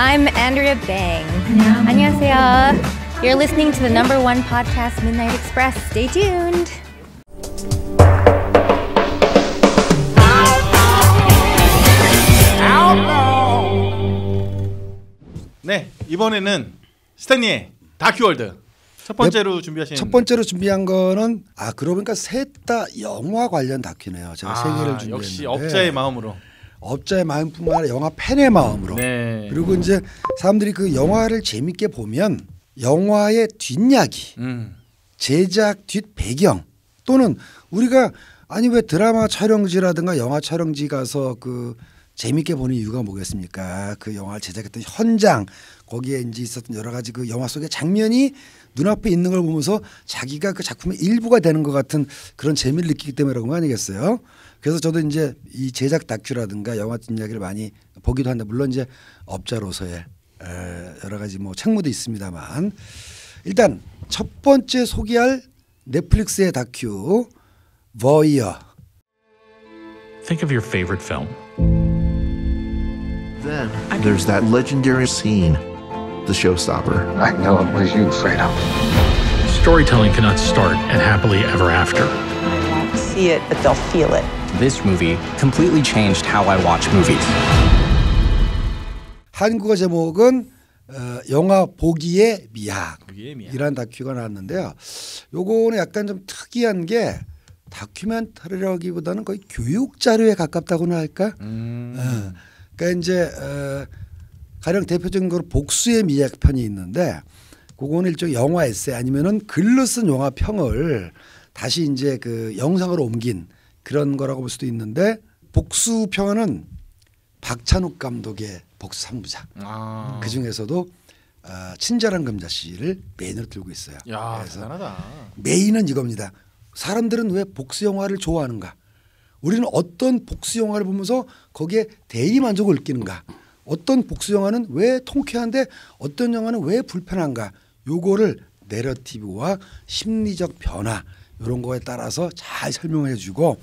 I'm Andrea Bang. 안녕하세요. You're listening to the #1 podcast, Midnight Express. Stay tuned. 네, 이번에는 스탠리의 다큐월드 첫 번째로 준비하신 첫 번째로 준비한 거는 그러고 보니까 셋 다 영화 관련 다큐네요. 제가 세 개를 준비했는데 역시 업자의 마음으로 업자의 마음뿐만 아니라 영화 팬의 마음으로 네. 그리고 이제 사람들이 그 영화를 재밌게 보면 영화의 뒷이야기 제작 뒷 배경 또는 우리가 아니 왜 드라마 촬영지라든가 영화 촬영지 가서 그 재밌게 보는 이유가 뭐겠습니까? 그 영화를 제작했던 현장 거기에 이제 있었던 여러 가지 그 영화 속의 장면이 눈앞에 있는 걸 보면서 자기가 그 작품의 일부가 되는 것 같은 그런 재미를 느끼기 때문에 그런 거 아니겠어요? 그래서 저도 이제 이 제작 다큐라든가 영화 뒷이야기를 많이 보기도 한데 물론 이제 업자로서의 여러 가지 뭐 책무도 있습니다만 일단 첫 번째 소개할 넷플릭스의 다큐 Voyeur. Think of your favorite film. Then there's that legendary scene, the showstopper. I know it was you, Fredo. Storytelling cannot start and happily ever after. I won't see it, but they'll feel it. This movie completely changed how I watch movies. 한국어 제목은 영화 보기의 미학이라는 다큐가 나왔는데요. 요거는 약간 좀 특이한 게 다큐멘터리라기보다는 거의 교육 자료에 가깝다고나 할까? 그러니까 이제 가령 대표적인 거로 복수의 미학 편이 있는데 그거는 일종의 영화 에세이 아니면은 글로 쓴 영화 평을 다시 이제 그 영상으로 옮긴 그런 거라고 볼 수도 있는데 복수 편은 박찬욱 감독의 복수 3부작 그 중에서도 친절한 금자씨를 메인으로 들고 있어요. 야, 그래서 대단하다. 메인은 이겁니다. 사람들은 왜 복수 영화를 좋아하는가? 우리는 어떤 복수 영화를 보면서 거기에 대리 만족을 느끼는가? 어떤 복수 영화는 왜 통쾌한데 어떤 영화는 왜 불편한가? 요거를 내러티브와 심리적 변화 이런 거에 따라서 잘 설명해 주고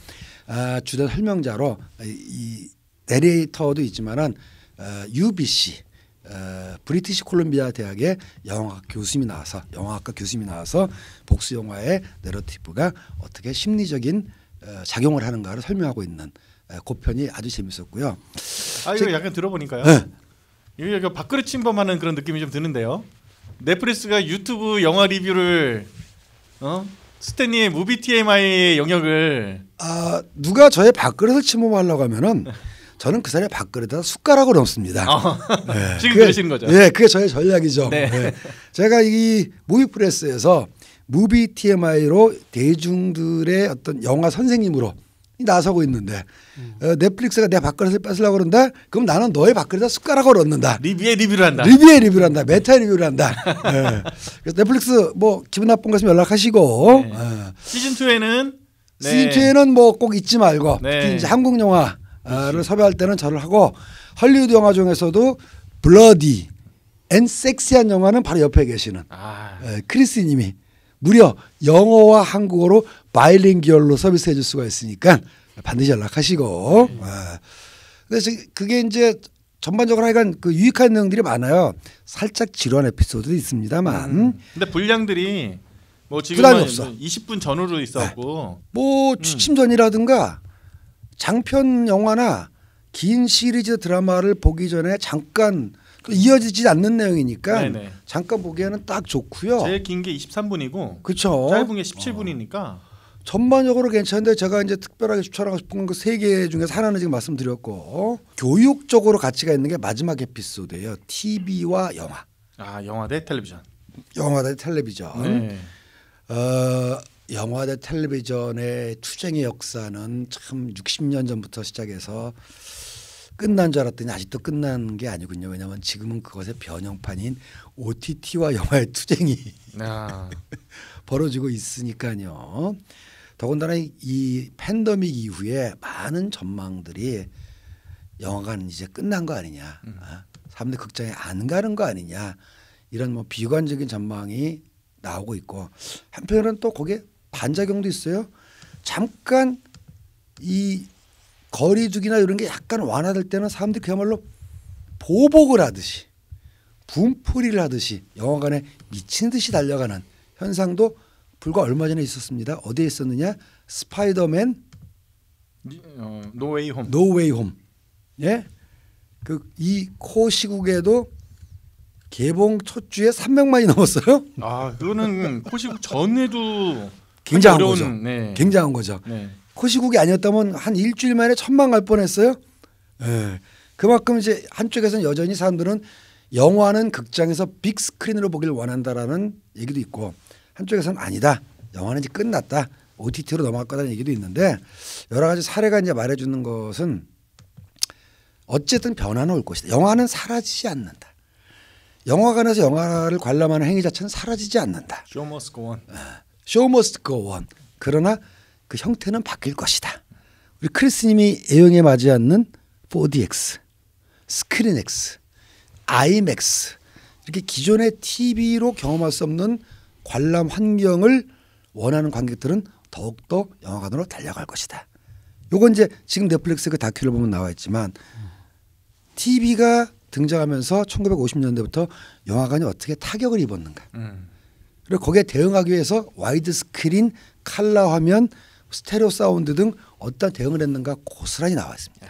주된 설명자로 이 내레이터도 있지만은 UBC 브리티시 콜롬비아 대학의 영화학과 교수님이 나와서 복수 영화의 내러티브가 어떻게 심리적인 작용을 하는가를 설명하고 있는 그 편이 아주 재밌었고요. 이거 약간 들어보니까요. 네. 이거 밥그릇 침범하는 그런 느낌이 좀 드는데요. 넷플릭스가 유튜브 영화 리뷰를 스탠리의 무비 TMI의 영역을 누가 저의 밥그릇을 침범하려고 하면은 저는 그 사람의 밥그릇에다 숟가락을 넣습니다. 네. 지금 그러시는 거죠? 네, 그게 저의 전략이죠. 네. 네. 제가 이 무비프레스에서 무비 TMI로 대중들의 어떤 영화 선생님으로 나서고 있는데 넷플릭스가 내 밥그릇을 뺏으려고 그런다? 그럼 나는 너의 밥그릇에다 숟가락을 넣는다. 리뷰에 리뷰를 한다. 메타 리뷰를 한다. 네. 그래서 넷플릭스 뭐 기분 나쁜 거 있으면 연락하시고 네. 시즌 2에는 시즌 2에는 뭐 꼭 잊지 말고 네. 특히 이제 한국 영화를 섭외할 때는 저를 하고 헐리우드 영화 중에서도 블러디 앤 섹시한 영화는 바로 옆에 계시는 크리스님이 무려 영어와 한국어로 바이링구얼로 서비스해 줄 수가 있으니까 반드시 연락하시고. 그래서 그게 이제 전반적으로 하여간 그 유익한 내용들이 많아요. 살짝 지루한 에피소드도 있습니다만. 근데 분량들이 뭐 부담이 지금은 없어. 20분 전후로 있었고 뭐 취침전이라든가 장편 영화나 긴 시리즈 드라마를 보기 전에 잠깐 이어지지 않는 내용이니까 네네. 잠깐 보기에는 딱 좋고요. 제일 긴 게 23분이고 그렇죠. 짧은 게 17분이니까 전반적으로 괜찮은데 제가 이제 특별하게 추천하고 싶은 건 그 세 개 중에서 하나는 지금 말씀드렸고 교육적으로 가치가 있는 게 마지막 에피소드예요. TV와 영화. 영화 대 텔레비전. 영화 대 텔레비전. 네. 영화 대 텔레비전의 투쟁의 역사는 참 60년 전부터 시작해서 끝난 줄 알았더니 아직도 끝난 게 아니군요. 왜냐하면 지금은 그것의 변형판인 OTT와 영화의 투쟁이 벌어지고 있으니까요. 더군다나 이 팬데믹 이후에 많은 전망들이 영화관 이제 끝난 거 아니냐. 사람들 극장에 안 가는 거 아니냐. 이런 뭐 비관적인 전망이 나오고 있고 한편으로는 또 거기에 반작용도 있어요. 잠깐 이 거리두기나 이런 게 약간 완화될 때는 사람들이 그야말로 보복을 하듯이 분풀이를 하듯이 영화관에 미친 듯이 달려가는 현상도 불과 얼마 전에 있었습니다. 어디에 있었느냐? 스파이더맨 노웨이 홈. 노웨이 홈. 예? 이 코 시국에도 개봉 첫 주에 300만이 넘었어요. 아, 그거는 코시국 전에도 굉장한 어려운, 거죠. 네. 굉장한 거죠. 네. 코시국이 아니었다면 한 일주일 만에 1000만 갈 뻔했어요. 예. 그만큼 이제 한쪽에서는 여전히 사람들은 영화는 극장에서 빅 스크린으로 보길 원한다라는 얘기도 있고 한쪽에서는 아니다. 영화는 이제 끝났다. OTT로 넘어갈 거다는 얘기도 있는데 여러 가지 사례가 이제 말해주는 것은 어쨌든 변화는 올 것이다. 영화는 사라지지 않는다. 영화관에서 영화를 관람하는 행위 자체는 사라지지 않는다. Show must go on. Show must go on. 그러나 그 형태는 바뀔 것이다. 우리 크리스님이 애용에 맞지 않는 4DX, 스크린X, IMAX 이렇게 기존의 TV로 경험할 수 없는 관람 환경을 원하는 관객들은 더욱더 영화관으로 달려갈 것이다. 요건 이제 지금 넷플릭스 그 다큐를 보면 나와 있지만 TV가 등장하면서 1950년대부터 영화관이 어떻게 타격을 입었는가. 그리고 거기에 대응하기 위해서 와이드 스크린, 칼라 화면, 스테레오 사운드 등 어떤 대응을 했는가 고스란히 나와 있습니다.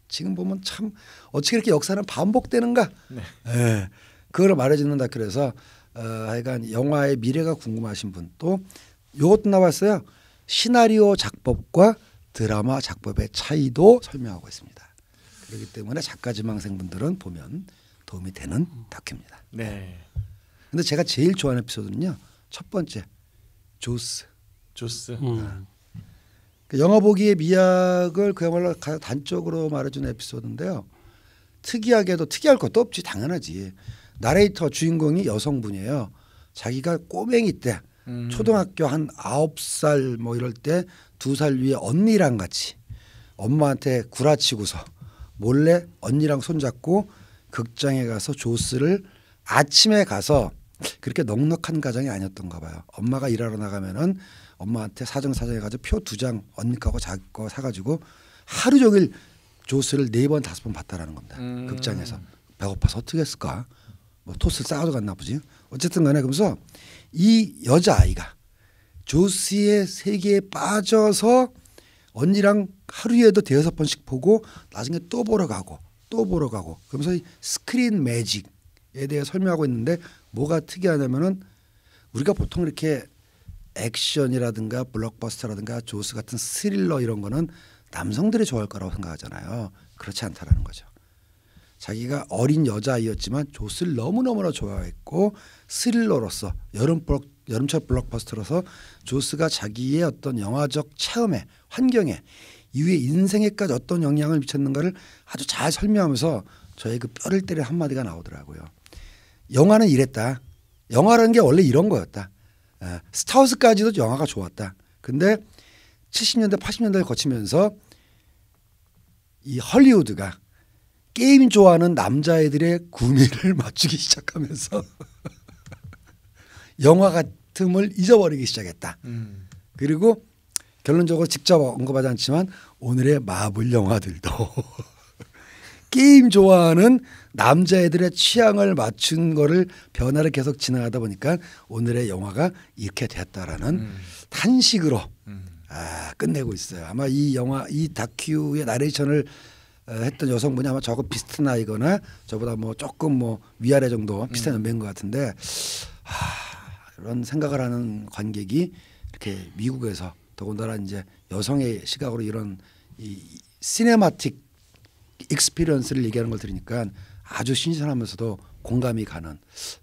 지금 보면 참 어떻게 이렇게 역사는 반복되는가. 네. 네. 그걸 말해주는 다큐라서 하여간 영화의 미래가 궁금하신 분 또 이것도 나왔어요. 시나리오 작법과 드라마 작법의 차이도 설명하고 있습니다. 그렇기 때문에 작가 지망생분들은 보면 도움이 되는 다큐입니다. 네. 근데 제가 제일 좋아하는 에피소드는요. 첫 번째 조스. 그 영화 보기의 미학을 그야말로 가장 단적으로 말해주는 에피소드인데요. 특이하게도 특이할 것도 없지 당연하지. 나레이터 주인공이 여성분이에요. 자기가 꼬맹이 때 초등학교 한 9살 뭐 이럴 때 2살 위에 언니랑 같이 엄마한테 구라치고서 몰래 언니랑 손잡고 극장에 가서 조스를 아침에 가서 그렇게 넉넉한 가정이 아니었던가 봐요. 엄마가 일하러 나가면은 엄마한테 사정사정해 가지고 표 2장 언니 거하고 자기 거 사가지고 하루 종일 조스를 4번 5번 봤다라는 겁니다. 극장에서. 배고파서 어떻게 했을까? 뭐 토스를 싸가지고 갔나 보지. 어쨌든 간에 그러면서 이 여자아이가 조스의 세계에 빠져서 언니랑 하루에도 5번씩 보고 나중에 또 보러 가고 또 보러 가고 그러면서 이 스크린 매직에 대해 설명하고 있는데 뭐가 특이하냐면은 우리가 보통 이렇게 액션이라든가 블록버스터라든가 조스 같은 스릴러 이런 거는 남성들이 좋아할 거라고 생각하잖아요. 그렇지 않다라는 거죠. 자기가 어린 여자아이였지만 조스를 너무너무나 좋아했고 스릴러로서 여름철 블록버스터로서 조스가 자기의 어떤 영화적 체험에 환경에 이후에 인생에까지 어떤 영향을 미쳤는가를 아주 잘 설명하면서 저의 그 뼈를 때리는 한마디가 나오더라고요. 영화는 이랬다. 영화라는 게 원래 이런 거였다. 스타워즈까지도 영화가 좋았다. 근데 70년대 80년대를 거치면서 이 헐리우드가 게임 좋아하는 남자애들의 구미를 맞추기 시작하면서 영화 같음을 잊어버리기 시작했다. 그리고 결론적으로 직접 언급하지 않지만 오늘의 마블 영화들도 게임 좋아하는 남자애들의 취향을 맞춘 거를 변화를 계속 진행하다 보니까 오늘의 영화가 이렇게 됐다라는 탄식으로 끝내고 있어요. 아마 이 영화 이 다큐의 나레이션을 했던 여성분이 아마 저거 비슷한 나이거나 저보다 뭐 조금 뭐 위아래 정도 비슷한 연배인 것 같은데 이런 생각을 하는 관객이 이렇게 미국에서 더군다나 이제 여성의 시각으로 이런 이 시네마틱 익스피리언스를 얘기하는 걸 들으니까 아주 신선하면서도 공감이 가는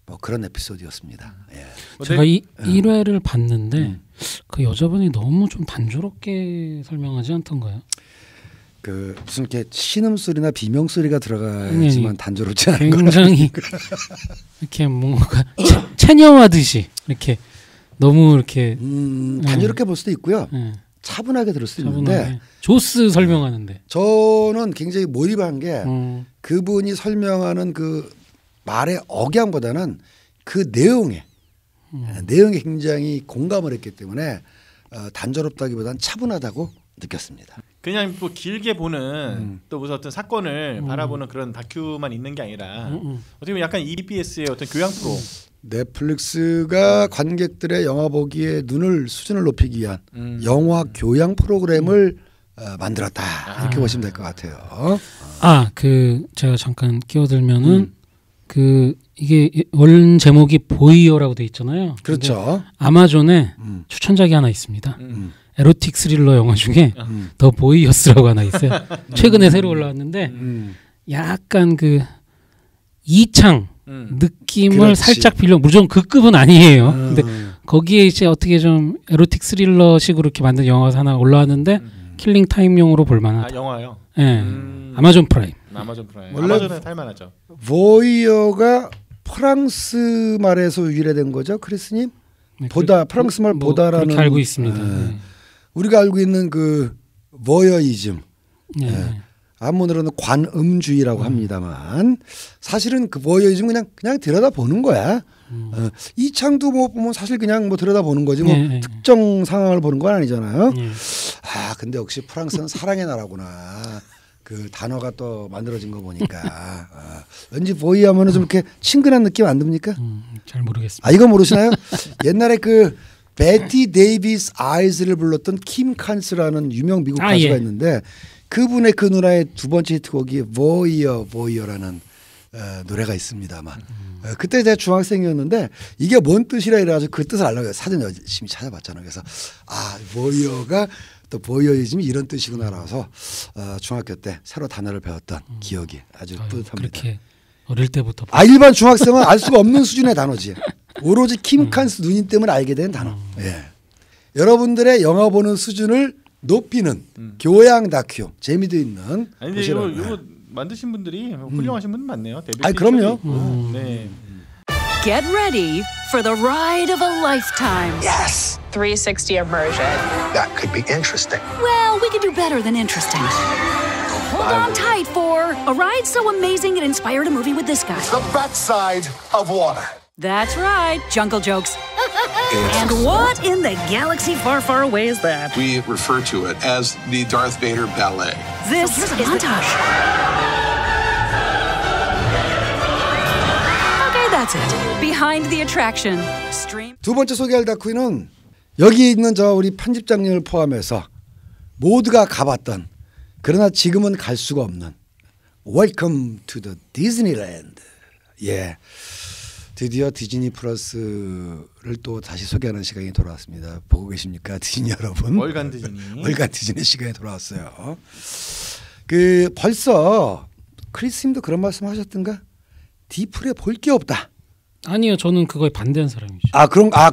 뭐 그런 에피소드였습니다. 예. 제가 이 1회를 봤는데 그 여자분이 너무 좀 단조롭게 설명하지 않던가요? 그 무슨 이렇게 신음 소리나 비명 소리가 들어가야지만 단조롭지 않은 굉장히 이렇게 뭔가 체념하듯이 이렇게 너무 이렇게 단조롭게 볼 수도 있고요. 차분하게 들을 수도 있는데 조스 설명하는데 저는 굉장히 몰입한 게 그분이 설명하는 그 말의 억양보다는 그 내용에 굉장히 공감을 했기 때문에 단조롭다기보다는 차분하다고 느꼈습니다. 그냥 뭐 길게 보는 또 무슨 어떤 사건을 바라보는 그런 다큐만 있는 게 아니라 어떻게 보면 약간 EBS의 어떤 교양 프로. 넷플릭스가 관객들의 영화 보기에 수준을 높이기 위한 영화 교양 프로그램을 만들었다 이렇게 보시면 될 것 같아요. 제가 잠깐 끼어들면은 이게 원 제목이 보이어라고 돼 있잖아요. 그렇죠. 아마존에 추천작이 하나 있습니다. 에로틱 스릴러 영화 중에 더 보이어스라고 하나 있어요. 최근에 새로 올라왔는데 약간 그 이창 느낌을 그렇지. 살짝 빌려 물론 그 급은 아니에요. 근데 거기에 이제 어떻게 좀 에로틱 스릴러식으로 이렇게 만든 영화가 하나 올라왔는데 킬링 타임용으로 볼만하다. 영화요? 네. 아마존 프라임. 원래 아마존에 탈만하죠. 보이어가 프랑스 말에서 유래된 거죠, 크리스님? 네, 프랑스 말 보다라는 그렇게 알고 있습니다. 네. 우리가 알고 있는 그 보이어이즘. 네. 한문으로는 관음주의라고 합니다만 사실은 그 보이어이즘 그냥 들여다보는 거야. 이창도 뭐 보면 사실 그냥 뭐 들여다보는 거지 뭐 특정 상황을 보는 건 아니잖아요. 근데 역시 프랑스는 사랑의 나라구나. 그 단어가 또 만들어진 거 보니까 왠지 보이하면은 좀 이렇게 친근한 느낌 안 듭니까? 잘 모르겠습니다. 이거 모르시나요? 옛날에 그 베티 데이비스 아이즈를 불렀던 킴 칸스라는 유명 미국 가수가 있는데 그분의 그 누나의 두 번째 히트곡이 보이어라는 노래가 있습니다만 그때 제가 중학생이었는데 이게 뭔 뜻이라 이래가지고 그 뜻을 알려고 사전 열심히 찾아봤잖아요. 그래서 보이어가 또 보이어이즘이 이런 뜻이구나라서 중학교 때 새로 단어를 배웠던 기억이 아주 뿌듯합니다. 그렇게 어릴 때부터 일반 중학생은 알 수가 없는 수준의 단어지. 오로지 킴 칸스 누님 때문에 알게 된 단어. 예. 여러분들의 영화 보는 수준을 높이는 교양 다큐 재미도 있는. 아니 근데 이거 만드신 분들이 훌륭하신 분 많네요. 그럼요. 네. Get ready for the ride of a lifetime. Yes. 360 immersion. That could be interesting. Well, we could do better than interesting. Hold on tight for a ride so amazing it inspired a movie with this guy. The backside of water. That's right, Jungle Jokes. And what in the galaxy far, far away is that? We refer to it as the Darth Vader Ballet. This is montage. Okay, that's it. Behind the attraction. Stream. 두 번째 소개할 다큐는 여기 있는 우리 편집장님을 포함해서 모두가 가봤던 그러나 지금은 갈 수가 없는 Welcome to the Disneyland. 예. 드디어 디즈니 플러스를 또 다시 소개하는 시간이 돌아왔습니다. 보고 계십니까, 디즈니 여러분? 월간 디즈니 시간이 돌아왔어요. 벌써 크리스님도 그런 말씀하셨던가? 디플에 볼 게 없다. 아니요, 저는 그거에 반대한 사람이죠.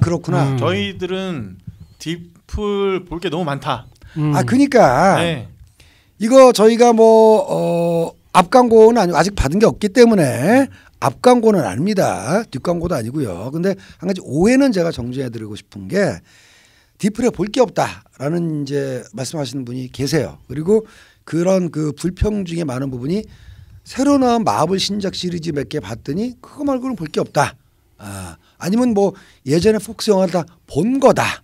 그렇구나. 저희들은 디플 볼 게 너무 많다. 그러니까 네. 이거 저희가 앞 광고는 아직 받은 게 없기 때문에 앞 광고는 아닙니다. 뒷 광고도 아니고요. 근데 한 가지 오해는 제가 정리해드리고 싶은 게 디플에 볼 게 없다라는 이제 말씀하시는 분이 계세요. 그리고 그런 그 불평 중에 많은 부분이 새로 나온 마블 신작 시리즈 몇 개 봤더니 그거 말고는 볼 게 없다. 아니면 예전에 폭스 영화를 다 본 거다.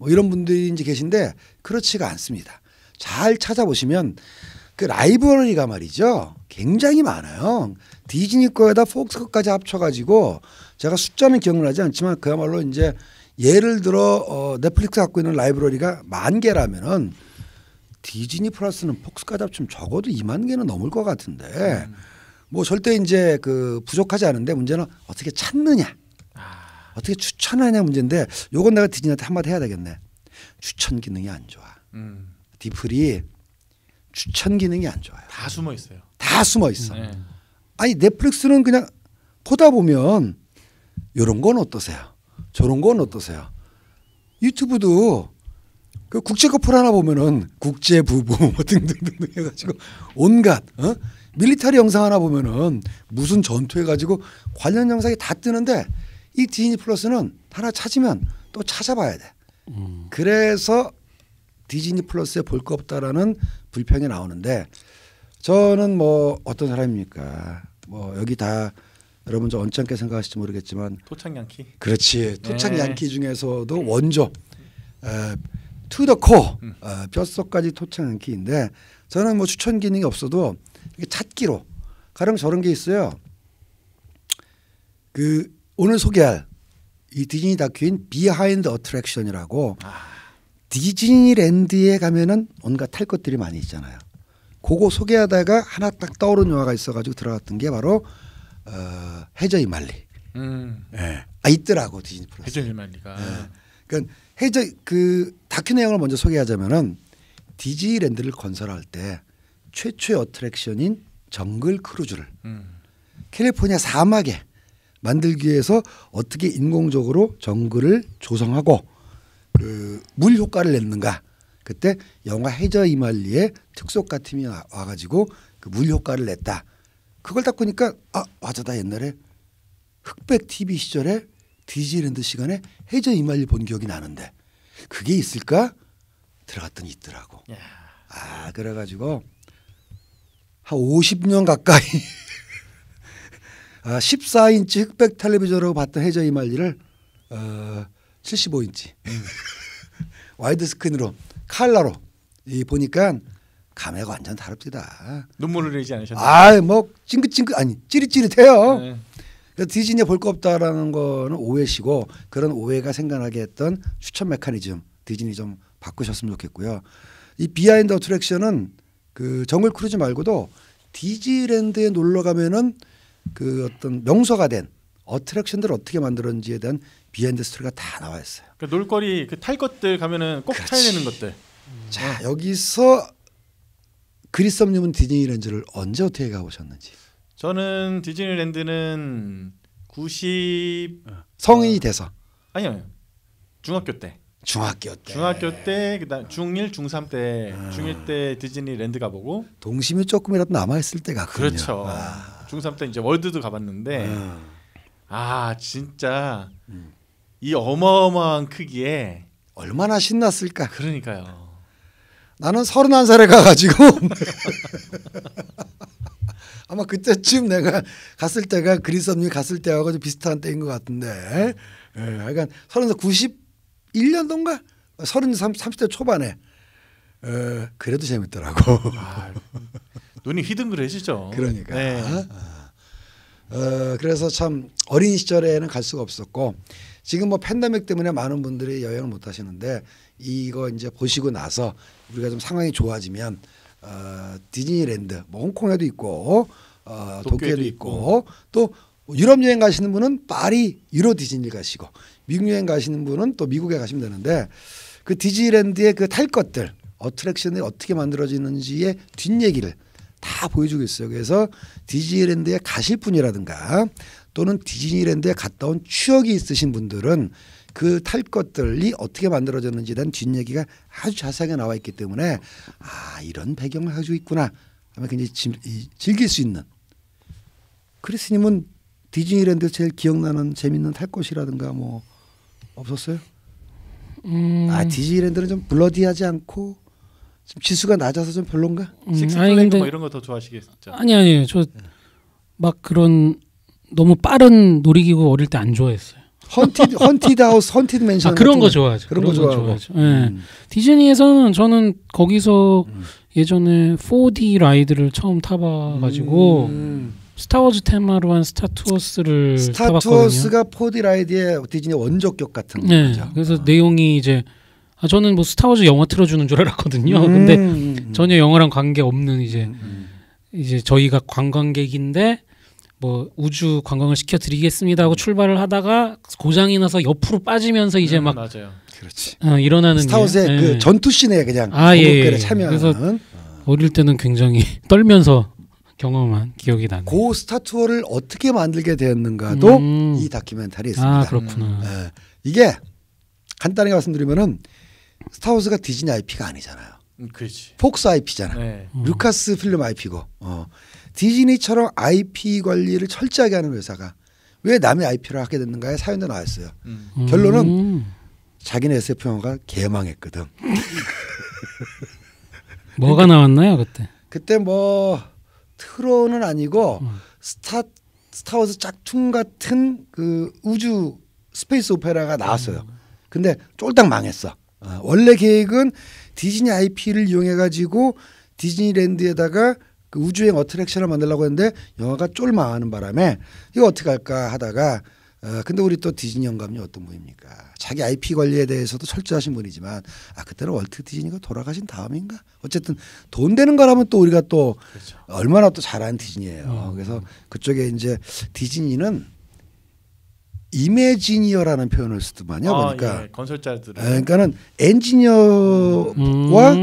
이런 분들이 이제 계신데 그렇지가 않습니다. 잘 찾아보시면 그 라이브러리가 말이죠. 굉장히 많아요. 디즈니 거에다 폭스 거까지 합쳐가지고 제가 숫자는 기억나지 않지만 그야말로 이제 예를 들어 넷플릭스 갖고 있는 라이브러리가 10,000개라면은 디즈니 플러스는 폭스까지 합치면 적어도 20,000개는 넘을 것 같은데 절대 이제 부족하지 않은데 문제는 어떻게 찾느냐, 어떻게 추천하냐 문제인데 요건 내가 디즈니한테 한마디 해야 되겠네. 추천 기능이 안 좋아. 디플이 추천 기능이 안 좋아요. 다 숨어 있어요. 다 숨어 있어. 네. 아니 넷플릭스는 그냥 보다 보면 이런 건 어떠세요? 저런 건 어떠세요? 유튜브도 그 국제 커플 하나 보면은 국제 부부 등등등 해가지고 온갖 밀리터리 영상 하나 보면은 무슨 전투 해가지고 관련 영상이 다 뜨는데 이 디즈니 플러스는 하나 찾으면 또 찾아봐야 돼. 그래서 디즈니 플러스에 볼 거 없다라는 불평이 나오는데 저는 어떤 사람입니까? 여기 다 여러분 저 언짢게 생각하실지 모르겠지만 토착 양키. 그렇지. 토착 양키 중에서도 원조 To the core 뼛속까지 토착한 키인데 저는 뭐 추천 기능이 없어도 이렇게 찾기로 가령 저런 게 있어요. 그 오늘 소개할 이 디즈니 다큐인 비하인드 어트랙션이라고 디즈니랜드에 가면은 온갖 탈 것들이 많이 있잖아요. 그거 소개하다가 하나 딱 떠오른 영화가 있어가지고 들어갔던 게 바로 해저 이말리. 네. 있더라고 디즈니 플러스. 해저 이말리가. 네. 그러니까 해저 그 다큐 내용을 먼저 소개하자면은 디즈니랜드를 건설할 때 최초의 어트랙션인 정글 크루즈를 캘리포니아 사막에 만들기 위해서 어떻게 인공적으로 정글을 조성하고 그 물 효과를 냈는가. 그때 영화 해저 이말리의 특속가 팀이 와가지고 그 물 효과를 냈다. 그걸 딱 보니까 맞아 나 옛날에 흑백 TV 시절에 디즈니랜드 시간에 해저 이말리 본 기억이 나는데 그게 있을까? 들어갔더니 있더라고. 그래가지고 한 50년 가까이 14인치 흑백 텔레비전으로 봤던 해저 이말리를 75인치 와이드 스크린으로 칼라로 보니까 감회가 완전 다릅니다. 눈물을 흘리지 않으셨나요? 뭐 찡긋찡긋 아니 찌릿찌릿해요. 네. 디즈니에 볼 거 없다라는 거는 오해시고 그런 오해가 생겨나게 했던 추천 메커니즘 디즈니 좀 바꾸셨으면 좋겠고요. 이 비하인드 어트랙션은 그 정글 크루즈 말고도 디즈니랜드에 놀러 가면은 그 어떤 명소가 된 어트랙션들을 어떻게 만들었는지에 대한 비하인드 스토리가 다 나와 있어요. 그 놀거리 그 탈 것들 가면은 꼭 타야 되는 것들. 자 여기서 그리썸님은 디즈니랜드를 언제 어떻게 가보셨는지? 저는 디즈니랜드는 90 성인이 돼서 아니요 중학교 때. 중학교 때 그다음 중1 중3 때 중1 때 디즈니랜드 가보고 동심이 조금이라도 남아있을 때가 그렇죠. 중3 때 이제 월드도 가봤는데 진짜 이 어마어마한 크기에 얼마나 신났을까. 그러니까요. 나는 31살에 가가지고 아마 그때쯤 내가 갔을 때가 그리썸님 갔을 때하고 좀 비슷한 때인 것 같은데 약간 91년도인가 30대 초반에 그래도 재밌더라고. 눈이 휘둥그레지죠. 그러니까. 네. 그래서 참 어린 시절에는 갈 수가 없었고 지금 뭐 팬데믹 때문에 많은 분들이 여행을 못 하시는데 이거 이제 보시고 나서 우리가 좀 상황이 좋아지면 디즈니랜드 뭐 홍콩에도 있고 도쿄에도 있고 또 유럽 여행 가시는 분은 파리 유로 디즈니 가시고 미국 여행 가시는 분은 또 미국에 가시면 되는데 그 디즈니랜드의 그 탈 것들 어트랙션이 어떻게 만들어지는지의 뒷얘기를 다 보여주고 있어요. 그래서 디즈니랜드에 가실 분이라든가 또는 디즈니랜드에 갔다 온 추억이 있으신 분들은 그 탈 것들이 어떻게 만들어졌는지에 대한 뒷얘기가 아주 자세하게 나와 있기 때문에 이런 배경을 가지고 있구나 하면 굉장히 즐길 수 있는. 크리스님은 디즈니랜드 제일 기억나는 재밌는 탈 것이라든가 뭐 없었어요? 디즈니랜드는 좀 블러디하지 않고 좀 지수가 낮아서 좀 별론가? 식스플래그 뭐 이런 거 더 좋아하시겠죠? 아니요. 저 막 그런 너무 빠른 놀이기구 어릴 때 안 좋아했어요. 헌티드 하우스, 헌티드 맨션 그런 거 좋아하죠. 그런 거 좋아하죠. 디즈니에서는 저는 거기서 예전에 4D 라이드를 처음 타봐가지고 스타워즈 테마로 한 스타투어스를 타봤거든요. 스타투어스가 4D 라이드의 디즈니 원조격 같은 거죠. 그래서 내용이 이제 저는 뭐 스타워즈 영화 틀어주는 줄 알았거든요. 근데 전혀 영화랑 관계 없는 이제 저희가 관광객인데 뭐 우주 관광을 시켜드리겠습니다 하고 출발을 하다가 고장이 나서 옆으로 빠지면서 이제 막 맞아요. 그렇지. 일어나는 스타워즈의 그 전투 씬에 그냥 참여하는. 그래서 어릴 때는 굉장히 떨면서 경험한 기억이 나네요. 그 스타투어를 어떻게 만들게 되었는가도 이 다큐멘터리에 있습니다. 그렇구나. 이게 간단하게 말씀드리면은 스타워즈가 디즈니 IP가 아니잖아요. 그렇지. 폭스 IP잖아. 네. 루카스 필름 IP고. 디즈니처럼 IP 관리를 철저하게 하는 회사가 왜 남의 IP를 하게 됐는가에 사연도 나왔어요. 결론은 자기네 SF 영화가 개망했거든. 뭐가 나왔나요 그때? 그때 뭐 트론은 아니고 스타워즈 짝퉁 같은 그 우주 스페이스 오페라가 나왔어요. 근데 쫄딱 망했어. 원래 계획은 디즈니 IP를 이용해 가지고 디즈니랜드에다가 그 우주여행 어트랙션을 만들려고 했는데 영화가 쫄망하는 바람에 이거 어떻게 할까 하다가 근데 우리 또 디즈니 영감님 어떤 분입니까? 자기 IP 관리에 대해서도 철저하신 분이지만 그때는 월트 디즈니가 돌아가신 다음인가? 어쨌든 돈 되는 거라면 또 우리가 또 그렇죠. 얼마나 또 잘하는 디즈니예요. 그래서 그쪽에 이제 디즈니는 이매지니어라는 표현을 쓰더만요. 보니까 예, 건설자들. 그러니까는 엔지니어와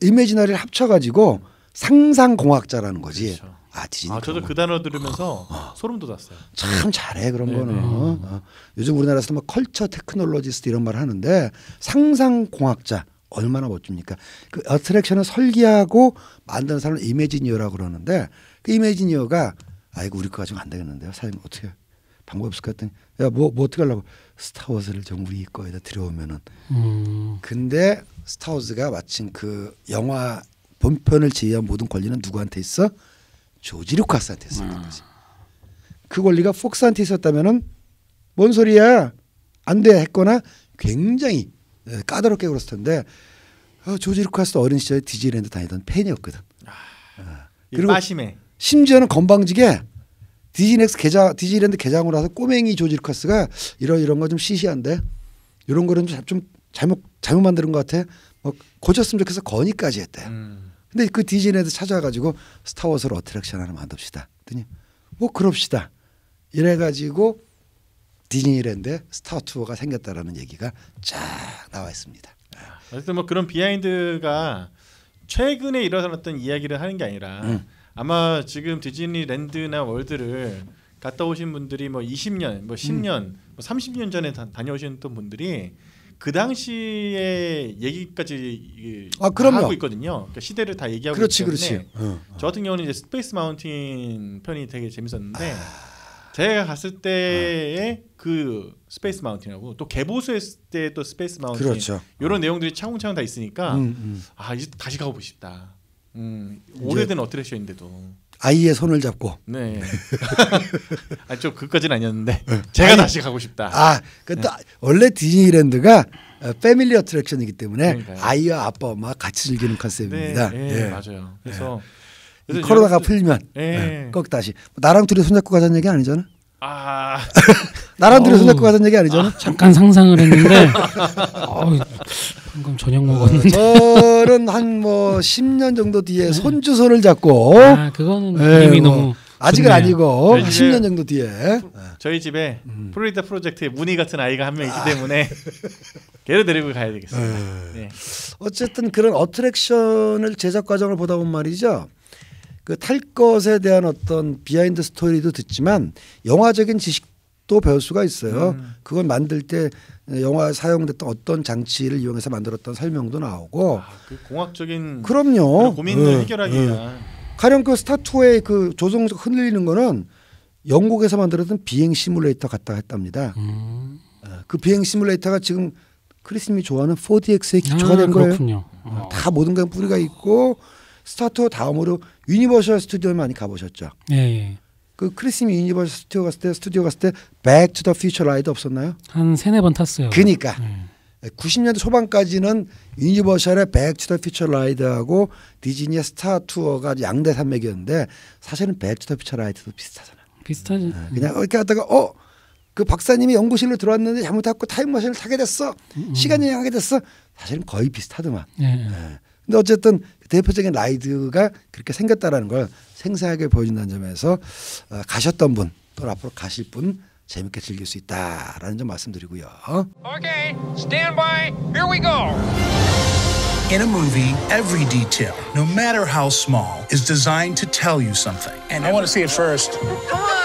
이매지너리를 합쳐가지고 상상공학자라는 거지. 그렇죠. 디즈니. 저도 그 단어 들으면서 소름 돋았어요. 참 잘해 그런 거는. 요즘 우리나라에서 막 컬처 테크놀로지스트 이런 말 하는데 상상공학자 얼마나 멋집니까? 그 어트랙션을 설계하고 만드는 사람은 이매지니어라고 그러는데 그 이매지니어가 아이고 우리 거 가지고 안 되겠는데요. 사장님 어떻게 방법 없을까 했더니 뭐 어떻게 하려고 스타워즈를 좀 우리 거에다 들여오면은. 근데 스타워즈가 마침 그 영화 본편을 제외한 모든 권리는 누구한테 있어? 조지 루카스한테 있었던 거지. 그 권리가 폭스한테 있었다면은 뭔 소리야 안 돼 했거나 굉장히 까다롭게 굴었을 텐데 조지 루카스 어린 시절에 디즈니랜드 다니던 팬이었거든. 그리고 빠심해. 심지어는 건방지게 디즈니랜드 개장으로 와서 꼬맹이 조지 루카스가 이런 거 좀 시시한데 이런 거는 좀 잘못 만드는 것 같아. 뭐 고쳤으면 좋겠어 건의까지 했대. 근데 그 디즈니랜드 찾아가지고 스타워즈로 어트랙션 하나 만듭시다. 그랬더니 뭐 그럽시다. 이래가지고 디즈니랜드에 스타 투어가 생겼다라는 얘기가 쫙 나와 있습니다. 어쨌든 뭐 그런 비하인드가 최근에 일어났던 이야기를 하는 게 아니라 아마 지금 디즈니랜드나 월드를 갔다 오신 분들이 뭐 20년, 뭐 10년, 뭐 30년 전에 다녀오셨던 분들이 그 당시의 얘기까지 하고 있거든요. 그러니까 시대를 다 얘기하고 있기 때문에 저 같은 경우는 이제 스페이스 마운틴 편이 되게 재밌었는데 제가 갔을 때의 그 스페이스 마운틴하고 또 개보수했을 때 또 스페이스 마운틴 그렇죠. 이런 내용들이 차근차근 다 있으니까 이제 다시 가보고 싶다. 오래된 어트랙션인데도 아이의 손을 잡고. 네. 좀 그까지는 아니었는데 제가 다시 가고 싶다. 또 원래 디즈니랜드가 패밀리 어트랙션이기 때문에 그러니까요. 아이와 아빠 엄마 같이 즐기는 컨셉입니다. 네, 맞아요. 그래서 코로나가 풀리면 꼭 다시 나랑 둘이 손잡고 가자는 얘기 아니잖아. 나랑 둘이 손잡고 가자는 얘기 아니잖아. 잠깐 상상을 했는데 방금 저녁 먹었는데. 저는 한 뭐 10년 정도 뒤에 손주 손을 잡고. 그거는 이미 너무 아직은 좋네요. 아니고 10년 정도 뒤에. 저희 집에 플로리다 프로젝트에 무늬 같은 아이가 한 명 있기 때문에 걔를 데리고 가야 되겠어요. 네. 어쨌든 그런 어트랙션을 제작 과정을 보다 보면 말이죠. 그 탈 것에 대한 어떤 비하인드 스토리도 듣지만 영화적인 지식도 배울 수가 있어요. 그걸 만들 때 영화에 사용됐던 어떤 장치를 이용해서 만들었던 설명도 나오고. 그 공학적인 그럼요. 고민을 해결하기가. 가령 그 스타2의 그 조종석 흔들리는 거는 영국에서 만들었던 비행 시뮬레이터 갖다 했답니다. 그 비행 시뮬레이터가 지금 크리스님이 좋아하는 4DX의 기초가 된 거예요. 그렇군요. 다 모든 건 뿌리가 있고 스타2 다음으로 유니버셜 스튜디오 많이 가보셨죠? 예. 그 크리스님이 유니버셜 스튜디오 갔을 때 백 투 더 퓨처 라이드 없었나요? 한 3-4번 탔어요. 그러니까 90년대 초반까지는 유니버셜의 백 투 더 퓨처 라이드하고 디즈니의 스타 투어가 양대 산맥이었는데 사실은 백 투 더 퓨처 라이드도 비슷하잖아요. 비슷하지. 그냥 이렇게 하다가 그 박사님이 연구실로 들어왔는데 잘못하고 타임머신을 타게 됐어. 시간 여행하게 됐어. 사실은 거의 비슷하더만. 근데 어쨌든 대표적인 라이드가 그렇게 생겼다라는 걸 생생하게 보여준다는 점에서 가셨던 분 또 앞으로 가실 분 재밌게 즐길 수 있다라는 점 말씀드리고요. Okay, stand by. Here we go. In a movie, every detail, no matter how small, is designed to tell you something. And I want to see it first. Come on.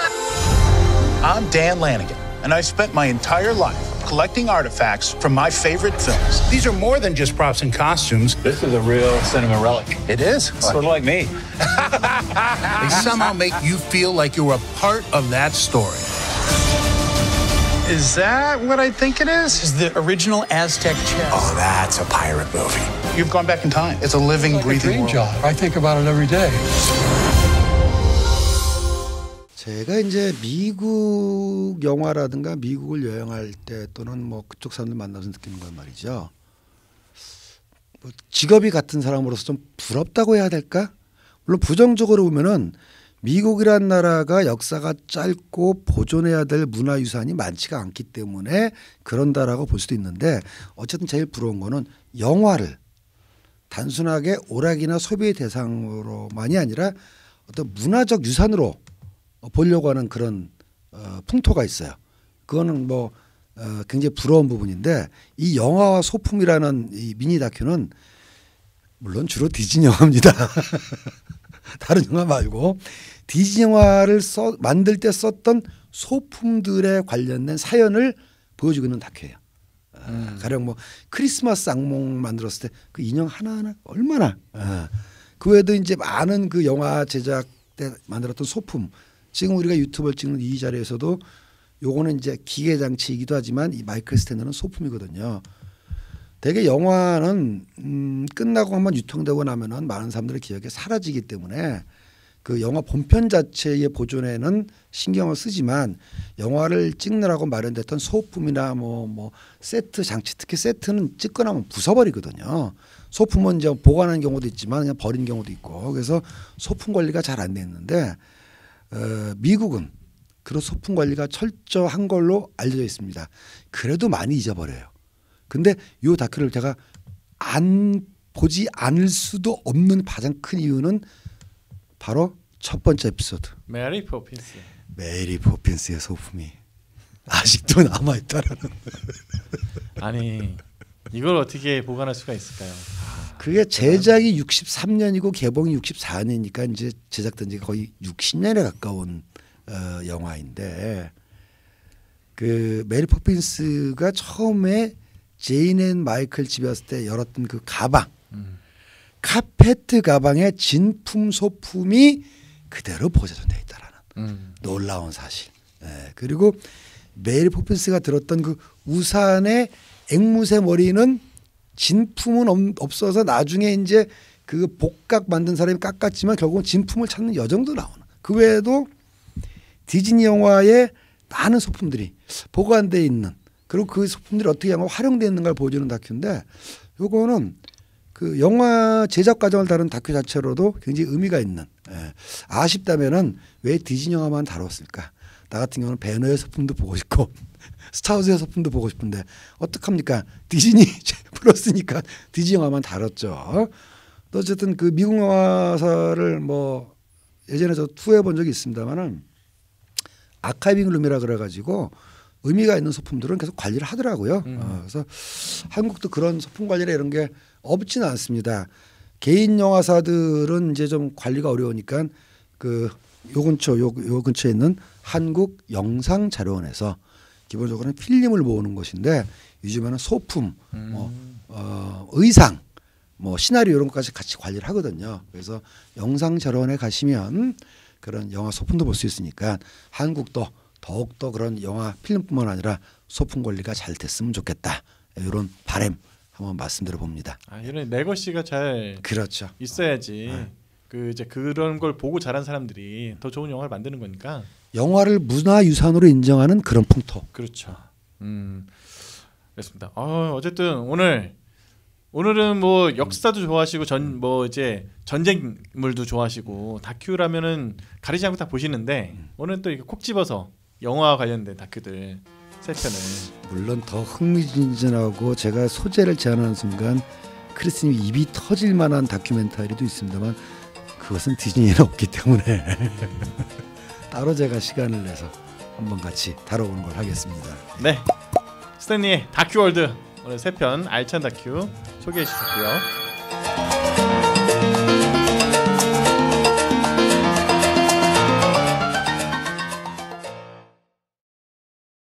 I'm Dan Lanigan, and I spent my entire life collecting artifacts from my favorite films. These are more than just props and costumes. This is a real cinema relic. It is. Sort of like me. They somehow make you feel like you're a part of that story. Is that what I think it is? This is the original Aztec chest. Oh, that's a pirate movie. You've gone back in time. It's a living, breathing world. I think about it every day. 제가 이제 미국 영화라든가 미국을 여행할 때 또는 뭐 그쪽 사람들 만나서 느끼는 건 말이죠. 뭐 직업이 같은 사람으로서 좀 부럽다고 해야 될까? 물론 부정적으로 보면은 미국이란 나라가 역사가 짧고 보존해야 될 문화유산이 많지가 않기 때문에 그런다라고 볼 수도 있는데 어쨌든 제일 부러운 거는 영화를 단순하게 오락이나 소비의 대상으로만이 아니라 어떤 문화적 유산으로 보려고 하는 그런 풍토가 있어요. 그거는 뭐 굉장히 부러운 부분인데 이 영화와 소품이라는 이 미니 다큐는 물론 주로 디즈니 영화입니다. 다른 영화 말고 디즈니 영화를 만들 때 썼던 소품들에 관련된 사연을 보여주고 있는 다큐예요. 가령 뭐 크리스마스 악몽 만들었을 때 그 인형 하나하나 얼마나 그 외에도 이제 많은 그 영화 제작 때 만들었던 소품 지금 우리가 유튜브를 찍는 이 자리에서도 요거는 이제 기계 장치이기도 하지만 이 마이클 스탠드는 소품이거든요. 대개 영화는 끝나고 한번 유통되고 나면은 많은 사람들의 기억에 사라지기 때문에 그 영화 본편 자체의 보존에는 신경을 쓰지만 영화를 찍느라고 마련됐던 소품이나 뭐 세트 장치 특히 세트는 찍고 나면 부숴버리거든요. 소품은 이제 보관하는 경우도 있지만 그냥 버린 경우도 있고 그래서 소품 관리가 잘 안 돼 있는데 미국은 그런 소품 관리가 철저한 걸로 알려져 있습니다. 그래도 많이 잊어버려요. 근데 이 다큐를 제가 안 보지 않을 수도 없는 가장 큰 이유는 바로 첫 번째 에피소드. 메리 포핀스. 메리 포핀스의 소품이 아직도 남아있다라는. 아니 이걸 어떻게 보관할 수가 있을까요? 그게 제작이 63년이고 개봉이 64년이니까 이제 제작된 지가 거의 60년에 가까운 영화인데 그 메리 포핀스가 처음에 제인 앤 마이클 집에 왔을 때 열었던 그 가방 카페트 가방에 진품 소품이 그대로 보존되어 있다라는 놀라운 사실. 그리고 메리 포핀스가 들었던 그 우산의 앵무새 머리는 진품은 없어서 나중에 이제 그 복각 만든 사람이 깎았지만 결국은 진품을 찾는 여정도 나오는. 그 외에도 디즈니 영화의 많은 소품들이 보관되어 있는 그리고 그 소품들이 어떻게 활용되어 있는가를 보여주는 다큐인데 요거는 그 영화 제작 과정을 다룬 다큐 자체로도 굉장히 의미가 있는 아쉽다면은 왜 디즈니 영화만 다뤘을까? 나 같은 경우는 배너의 소품도 보고 싶고 스타워즈의 소품도 보고 싶은데 어떡합니까? 디즈니 플러스니까 디즈니 영화만 다뤘죠. 또 어쨌든 그 미국 영화사를 뭐 예전에 저 투어해 본 적이 있습니다만은 아카이빙 룸이라 그래가지고 의미가 있는 소품들은 계속 관리를 하더라고요. 그래서 한국도 그런 소품 관리나 이런 게 없지는 않습니다. 개인 영화사들은 이제 좀 관리가 어려우니까 그 요 근처에 있는 한국 영상자료원에서 기본적으로는 필름을 모으는 것인데 요즘에는 소품, 의상, 뭐 시나리오 이런 것까지 같이 관리를 하거든요. 그래서 영상자료원에 가시면 그런 영화 소품도 볼 수 있으니까 한국도 더욱더 그런 영화 필름뿐만 아니라 소품 관리가 잘 됐으면 좋겠다. 이런 바람 한번 말씀드려 봅니다. 이런 레거시가 잘 그렇죠. 있어야지. 그 이제 그런 걸 보고 자란 사람들이 더 좋은 영화를 만드는 거니까. 영화를 문화유산으로 인정하는 그런 풍토. 그렇죠. 그렇습니다. 어쨌든 오늘은 뭐 역사도 좋아하시고 뭐 이제 전쟁물도 좋아하시고 다큐라면은 가리지 않고 다 보시는데 오늘 또 이렇게 콕 집어서 영화 관련된 다큐들 세 편을. 물론 더 흥미진진하고 제가 소재를 제안하는 순간 크리스님 입이 터질 만한 다큐멘터리도 있습니다만 그것은 디즈니에는 없기 때문에 따로 제가 시간을 내서 한번 같이 다뤄보는 걸 하겠습니다. 네, 스탠리의 다큐월드 오늘 세 편 알찬 다큐 소개해 주셨고요.